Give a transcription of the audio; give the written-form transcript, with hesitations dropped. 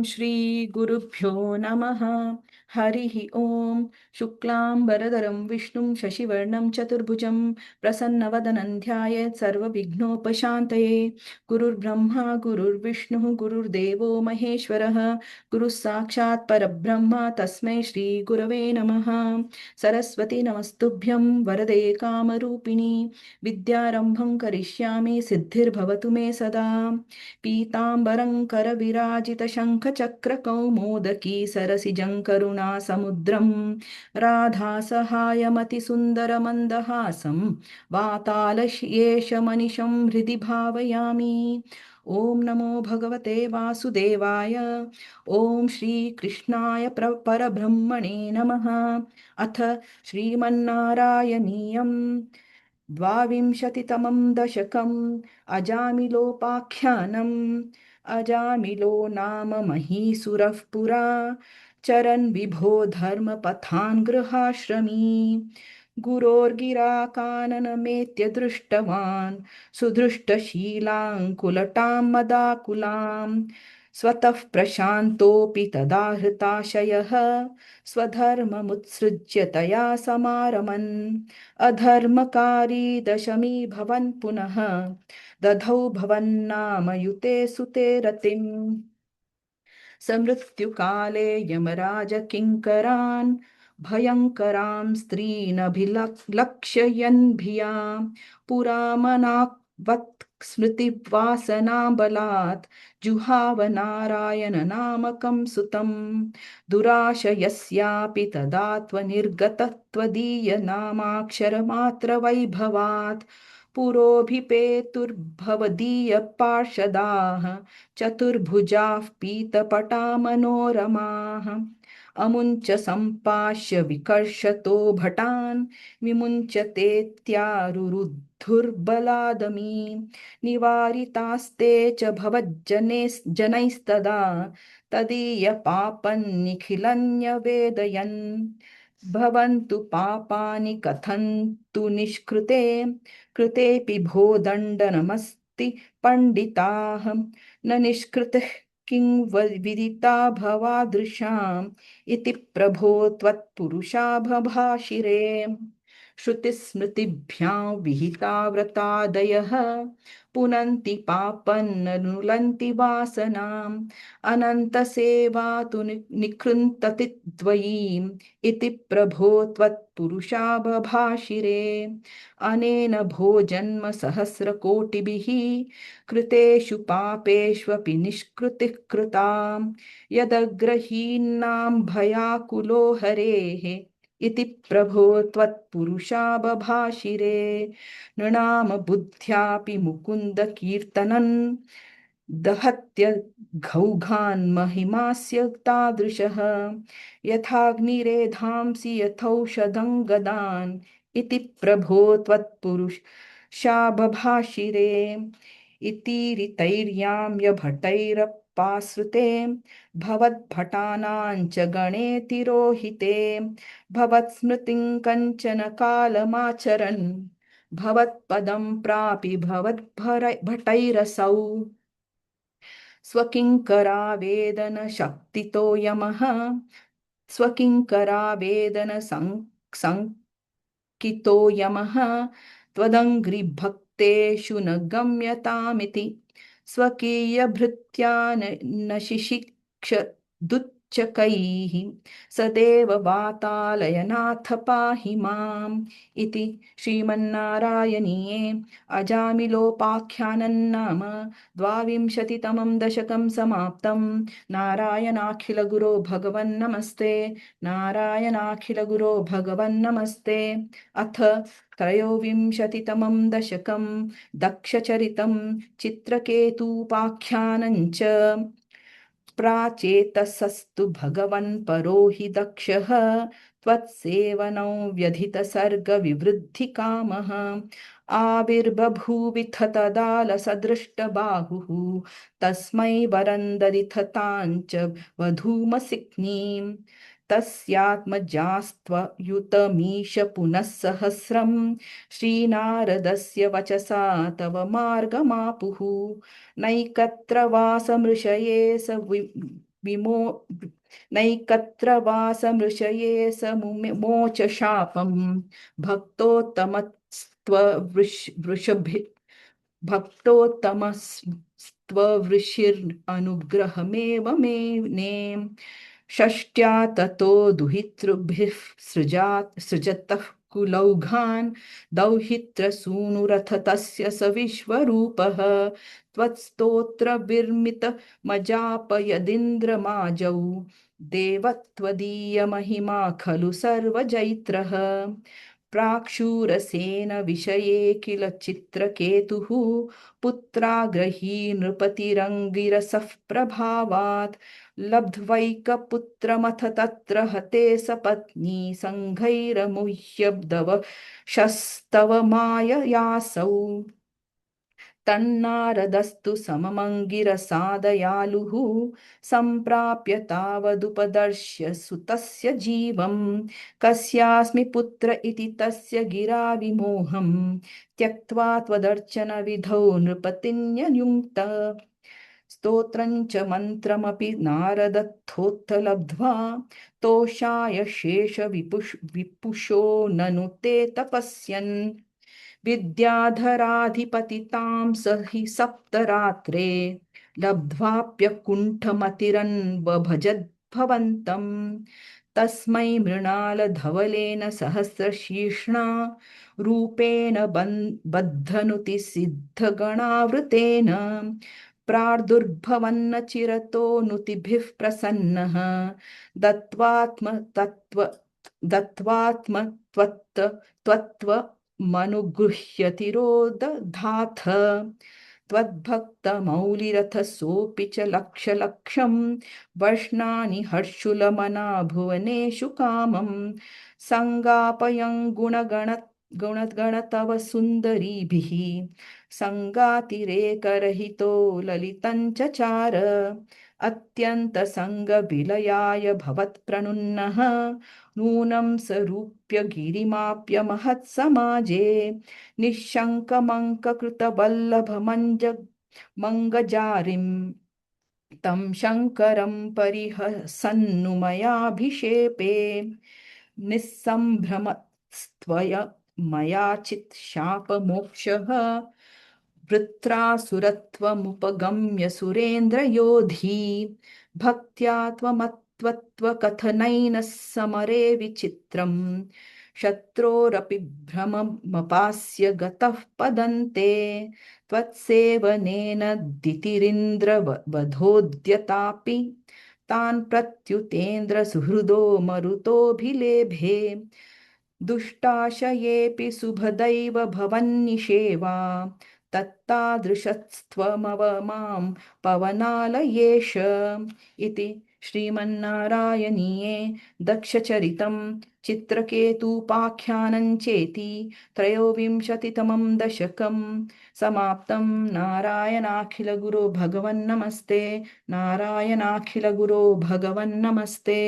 श्री गुरुभ्यो नमः। हरिः ॐ शुक्लांबरधरं विष्णुं शशिवर्णं चतुर्भुजं प्रसन्नवदनं ध्यायेत् सर्वविघ्नोपशान्तये। गुरुर्ब्रह्मा गुरुर्विष्णुः गुरुर्देवो महेश्वरः गुरुः साक्षात् परब्रह्म तस्मै श्रीगुरवे नमः। सरस्वती नमस्तुभ्यं वरदे कामरूपिणी विद्यारम्भं करिष्यामि सिद्धिर्भवतु मे सदा। पीताम्बरं करविराजितशङ्खचक्रकौमोदकी सरसिजं करुणासमुद्रं राधासहायमतिसुन्दरमन्दहासं वातालयेशमनिशं हृदि भावयामि। ॐ नमो भगवते वासुदेवाय। ॐ श्रीकृष्णाय परब्रह्मणे नमः। अथ श्रीमन्नारायणीयं द्वाविंशतितमं दशकम् अजामिलोपाख्यानम्। अजामिलो नाम महीसुरः पुरा चरन् विभो धर्मपथान् गृहाश्रमी। गुरोर्गिराकाननमेत्य दृष्टवान् सुदृष्टशीलां कुलटां मदाकुलां। स्वतः प्रशान्तोऽपि तदा हृताशयः स्वधर्ममुत्सृज्य तया समारमन्। अधर्मकारी दशमी भवन् पुनः दधौ भवन्नामयुते सुते रतिम्। समृत्युकाले यमराज किङ्करान् भयङ्करां स्त्रीनभिलक्ष्ययन् भिया पुरामनावत् स्मृतिवासनाबलात् जुहाव नारायण नामकं सुतं। दुराशयस्यापि तदा त्वदीयनामाक्षरमात्रवैभवात् पुरोभिपेतुर्भवदीयपार्षदाः चतुर्भुजाः पीतपटा मनोरमाः। अमुञ्च सम्पाश्य विकर्षतो भटान् विमुञ्चतेत्यारुरुद्धुर्बलादमी। निवारितास्ते च जनैस्तदा तदीयपापन्निखिलन्यवेदयन्। भवन्तु पापानि कथन्तु निष्कृते कृतेऽपि भो दण्डनमस्ति पण्डिताः। न निष्कृतिः किं विदिता भवादृशाम् इति प्रभो त्वत्पुरुषा बभाषिरे। श्रुतिस्मृतिभ्यां विहिता व्रतादयः पुनन्ति पापन्ननुलन्ति वासनाम्। अनन्तसेवा तु निकृन्तति द्वयीम् इति प्रभो त्वत्पुरुषा बभाषिरे। अनेन भो जन्म सहस्रकोटिभिः कृतेषु पापेष्वपि निष्कृतिः कृता। यदग्रहीन्नां भयाकुलो हरेः इति प्रभो त्वत्पुरुषा बभाषिरे। नृणाम बुद्ध्यापि मुकुन्द कीर्तनन् दहत्य घौघान् महिमास्य तादृशः। यथाग्निरेधांसि यथौषधं गदान् इति प्रभो त्वत्पुरुषा बभाषिरे। इतीरितैर्याम्यभटैरपाश्रिते भवद्भटानां च गणे तिरोहिते। भवत्स्मृतिं कञ्चन कालमाचरन् भवत्पदं प्रापि भवद्भटैरसौ। स्वकिङ्करावेदन शक्तितो यमः स्वकिङ्करावेदन कितो यमः त्वदङ्घ्रिभक्तेषु न गम्यतामिति। स्वकीयभृत्या न शिशिक्ष दुच्चकैः सदेव वातालयनाथ पाहि माम्। इति श्रीमन्नारायणीये अजामिलोपाख्यानं नाम द्वाविंशतितमं दशकं समाप्तम्। नारायणाखिलगुरो भगवन्नमस्ते। नारायणाखिलगुरो भगवन्नमस्ते। अथ त्रयोविंशतितमं दशकं दक्षचरितं चित्रकेतूपाख्यानं च। प्राचेतसस्तु भगवन् परो हि दक्षः त्वत्सेवनौ व्यधितसर्गविवृद्धिकामः। आविर्बभूविथ तदालसदृष्टबाहुः तस्मै वरं ददिथताञ्च वधूमसिक्नीम्। तस्यात्मजास्त्वयुतमीश पुनः सहस्रं श्रीनारदस्य वचसा तव मार्गमापुः। नैकत्र वासमृषये विमो नैकत्र वासमृषये स मोच शापम् भक्तोत्तमस्त्ववृषभि भक्तोत्तमस्त्ववृषिरनुग्रहमेव मे षष्ट्या ततो दुहितृभिः सृजतः कुलौघान् दौहित्रसूनुरथ तस्य स विश्वरूपः त्वत्स्तोत्रविर्मितमजापयदिन्द्रमाजौ देवत्वदीयमहिमा खलु सर्वजैत्रः प्राक्षूरसेन विषये किल चित्रकेतुः पुत्राग्रही नृपतिरङ्गिरसः प्रभावात् लब्ध्वैकपुत्रमथ तत्र हते सपत्नी सङ्घैरमुह्यब्दव शस्तव माययासौ तन्नारदस्तु सममङ्गिरसादयालुः सम्प्राप्य तावदुपदर्श्य सुतस्य जीवम् कस्यास्मि पुत्र इति तस्य गिरा विमोहम् त्यक्त्वा त्वदर्चनविधौ नृपतिन्ययुङ्क्त स्तोत्रं च मन्त्रमपि नारदत्थोत्थ लब्ध्वा तोषाय विपुषो ननु ते तपस्यन् विद्याधराधिपतितां स हि सप्तरात्रे लब्ध्वाप्यकुण्ठमतिरन्वभजद्भवन्तम् तस्मै मृणालधवलेन सहस्रशीर्ष्णा रूपेण बद्धनुति सिद्धगणावृतेन प्रादुर्भवन्न चिरतो नुतिभिः प्रसन्नः दत्त्वात्मतत्त्वमनुगृह्यतिरोदधाथ त्वद्भक्तमौलिरथ सोऽपि च लक्षलक्षं वर्ष्णानि हर्षुलमना भुवनेषु कामं सङ्गापयं गुणगण तव सुन्दरीभिः सङ्गातिरेकरहितो ललितं चचार अत्यन्तसङ्गविलयाय भवत्प्रणुन्नः नूनं सरूप्य गिरिमाप्य महत्समाजे निःशङ्कमङ्ककृतवल्लभमञ्जमङ्गजारिम् तं शङ्करं परिहसन्नु मयाभिषेपे निःसम्भ्रमस्त्वय मया चित् शापमोक्षः वृत्रासुरत्वमुपगम्य सुरेन्द्रयोधी भक्त्या त्वमत्वत्वकथनैः समरे विचित्रम् शत्रोरपि भ्रममपास्य गतः पदन्ते त्वत्सेवनेन दितिरिन्द्रवधोद्यतापि तान् प्रत्युतेन्द्र सुहृदो मरुतोऽभिलेभे दुष्टाशयेऽपि सुभदैव भवन्निषेवा तत्तादृशस्त्वमव मां पवनालयेश इति श्रीमन्नारायणीये दक्षचरितं चित्रकेतूपाख्यानं चेति त्रयोविंशतितमं दशकं समाप्तं नारायणाखिलगुरो भगवन्नमस्ते नारायणाखिलगुरो भगवन्नमस्ते